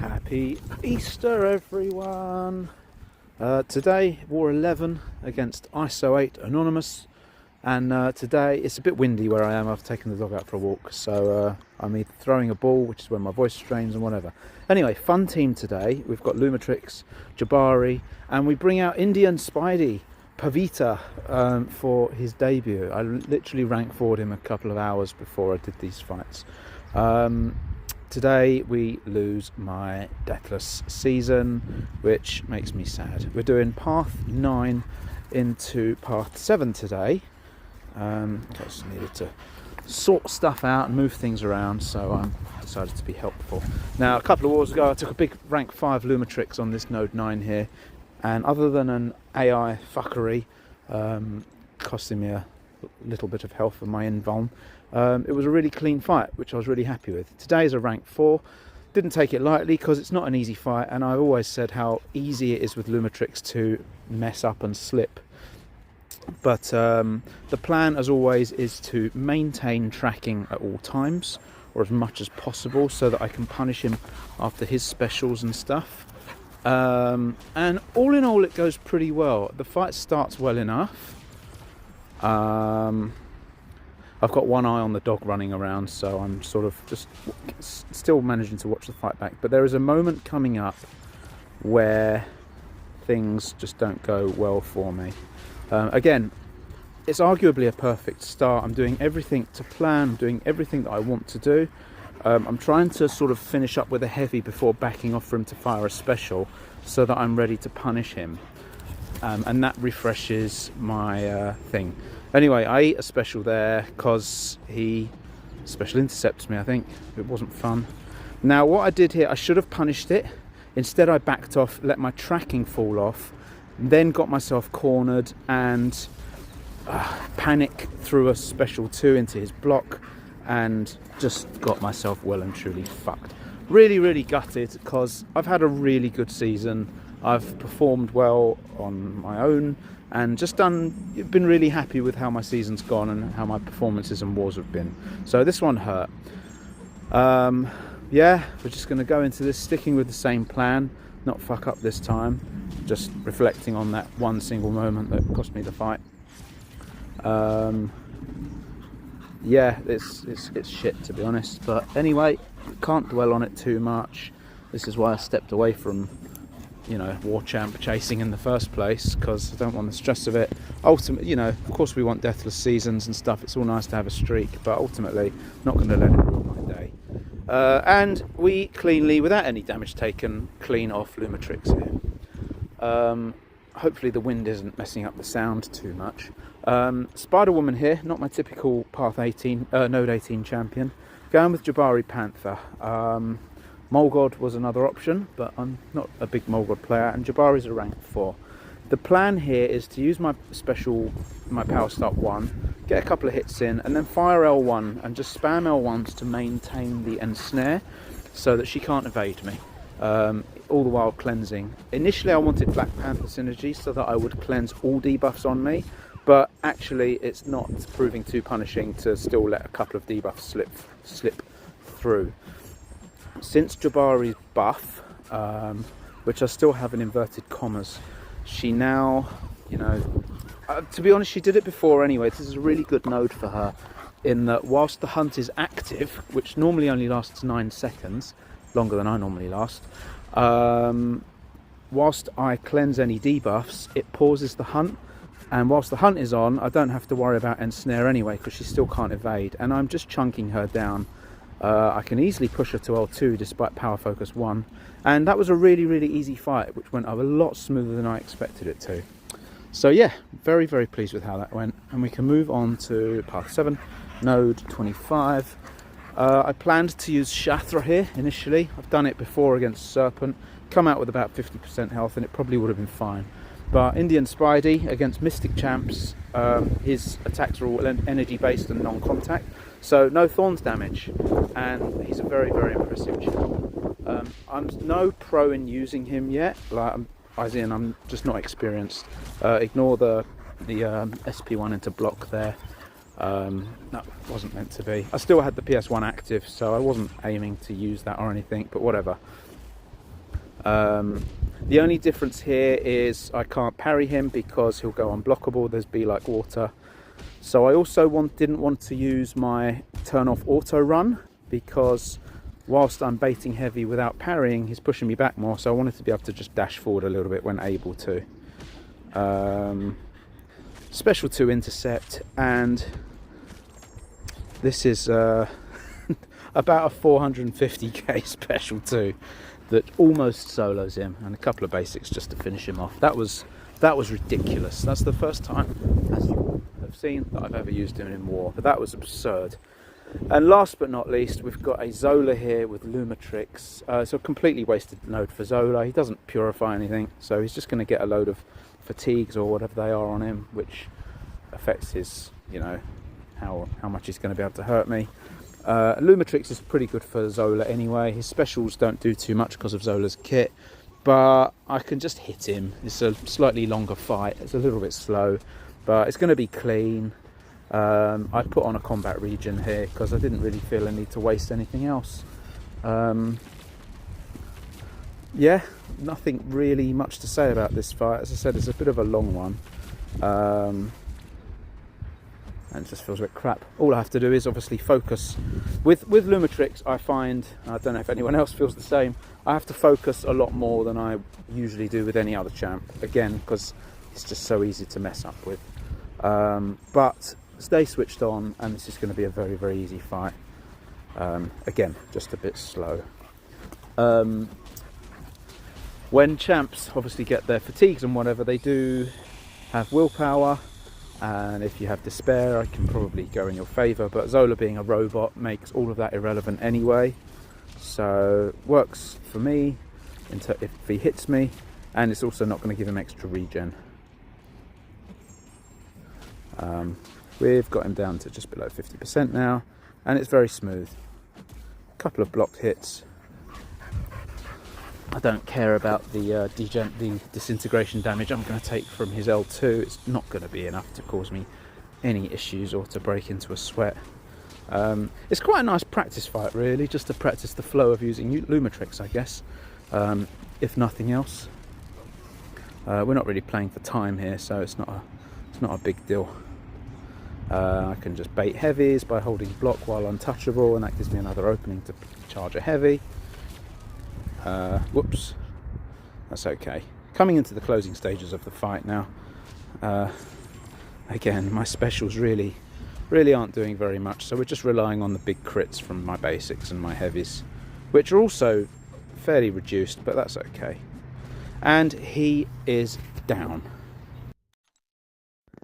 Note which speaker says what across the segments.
Speaker 1: Happy Easter, everyone! Today, War 11 against Iso8a Anonymous, and today it's a bit windy where I am. I've taken the dog out for a walk, so I'm either throwing a ball, which is when my voice strains, and whatever. Anyway, fun team today. We've got Lumatrix, Jabari, and we bring out Indian Spidey, Pavitr, for his debut. I literally ranked forward him a couple of hours before I did these fights. Today we lose my deathless season, which makes me sad. We're doing path 9 into path 7 today. Just needed to sort stuff out and move things around, so I decided to be helpful. Now, a couple of wars ago I took a big rank 5 Lumatrix on this node 9 here, and other than an AI fuckery costing me a little bit of health and my invuln, it was a really clean fight, which I was really happy with. Today is a rank 4. Didn't take it lightly because it's not an easy fight, and I've always said how easy it is with Lumatrix to mess up and slip. But the plan, as always, is to maintain tracking at all times, or as much as possible, so that I can punish him after his specials and stuff. And all in all, it goes pretty well. The fight starts well enough. I've got one eye on the dog running around, so I'm sort of just still managing to watch the fight back. But there is a moment coming up where things just don't go well for me. Again, it's arguably a perfect start. I'm doing everything to plan, I'm doing everything that I want to do. I'm trying to sort of finish up with a heavy before backing off for him to fire a special, so that I'm ready to punish him. And that refreshes my thing. Anyway, I eat a special there because he special intercepts me, I think. It wasn't fun. Now, what I did here, I should have punished it. Instead, I backed off, let my tracking fall off, then got myself cornered and panic threw a special 2 into his block and just got myself well and truly fucked. Really, really gutted because I've had a really good season. I've performed well on my own and just been really happy with how my season's gone and how my performances and wars have been. So this one hurt. Yeah, we're just going to go into this sticking with the same plan, not fuck up this time, just reflecting on that one single moment that cost me the fight. Yeah, it's shit, to be honest, but anyway, can't dwell on it too much. This is why I stepped away from, war champ chasing in the first place, because I don't want the stress of it. Ultimately, of course we want deathless seasons and stuff. It's all nice to have a streak, but ultimately not going to let it ruin my day. And we cleanly, without any damage taken, clean off Lumatrix here. Hopefully the wind isn't messing up the sound too much. Spider Woman here, not my typical path 18, node 18 champion. Going with Jabari Panther. Molgod was another option, but I'm not a big Molgod player, and Jabari's a rank 4. The plan here is to use my special, my power start 1, get a couple of hits in, and then fire L1 and just spam L1s to maintain the ensnare so that she can't evade me, all the while cleansing. Initially I wanted Black Panther synergy so that I would cleanse all debuffs on me, but actually it's not proving too punishing to still let a couple of debuffs slip through. Since Jabari's buff, which I still have in inverted commas, she now, to be honest, she did it before anyway. This is a really good node for her, in that whilst the hunt is active, which normally only lasts 9 seconds, longer than I normally last, whilst I cleanse any debuffs, it pauses the hunt, and whilst the hunt is on, I don't have to worry about ensnare anyway, because she still can't evade, and I'm just chunking her down. I can easily push her to L2 despite power focus 1, and that was a really, really easy fight, which went a lot smoother than I expected it to. So yeah, very, very pleased with how that went, and we can move on to path 7, node 25. I planned to use Shatra here initially. I've done it before against Serpent, come out with about 50% health, and it probably would have been fine. But Indian Spidey against Mystic champs, his attacks are all energy based and non-contact, so no thorns damage, and he's a very, very impressive champ. I'm no pro in using him yet, I'm just not experienced. Ignore the SP1 into block there. That wasn't meant to be. I still had the PS1 active, so I wasn't aiming to use that or anything, but whatever. The only difference here is I can't parry him because he'll go unblockable. There's Be Like Water. So I also didn't want to use my turn off auto run, because whilst I'm baiting heavy without parrying, he's pushing me back more. So I wanted to be able to just dash forward a little bit when able to. Special 2 intercept, and this is about a 450k special 2 that almost solos him, and a couple of basics just to finish him off. That was ridiculous. That's the first time, as you have seen, that I've ever used him in war, but that was absurd. And last but not least, we've got a Zola here with Lumatrix. It's a completely wasted node for Zola. He doesn't purify anything, so he's just going to get a load of fatigues or whatever they are on him, which affects his, you know, how much he's going to be able to hurt me. Lumatrix is pretty good for Zola anyway. His specials don't do too much because of Zola's kit, but I can just hit him. It's a slightly longer fight. It's a little bit slow, but it's going to be clean. I put on a combat region here because I didn't really feel a need to waste anything else. Yeah, nothing really much to say about this fight. As I said, it's a bit of a long one. And it just feels a bit crap. All I have to do is obviously focus. With Lumatrix, I find, I don't know if anyone else feels the same, I have to focus a lot more than I usually do with any other champ. Again, because it's just so easy to mess up with. But stay switched on, and this is going to be a very, very easy fight. Again, just a bit slow. When champs obviously get their fatigues and whatever, they do have willpower. And if you have despair, I can probably go in your favour, but Zola being a robot makes all of that irrelevant anyway. So works for me if he hits me, and it's also not going to give him extra regen. We've got him down to just below 50% now, and it's very smooth. A couple of blocked hits. I don't care about the disintegration damage I'm going to take from his L2. It's not going to be enough to cause me any issues or to break into a sweat. It's quite a nice practice fight, really, just to practice the flow of using Lumatrix, I guess, if nothing else. We're not really playing for time here, so it's not a big deal. I can just bait heavies by holding block while untouchable, and that gives me another opening to charge a heavy. Whoops, that's okay. Coming into the closing stages of the fight now. Again, my specials really aren't doing very much, so we're just relying on the big crits from my basics and my heavies, which are also fairly reduced, but that's okay. And he is down.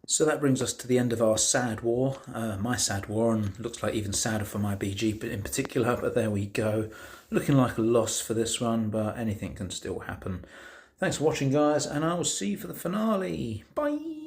Speaker 1: So that brings us to the end of our sad war, my sad war, and looks like even sadder for my BG in particular, but there we go. Looking like a loss for this one, but anything can still happen. Thanks for watching, guys, and I will see you for the finale. Bye!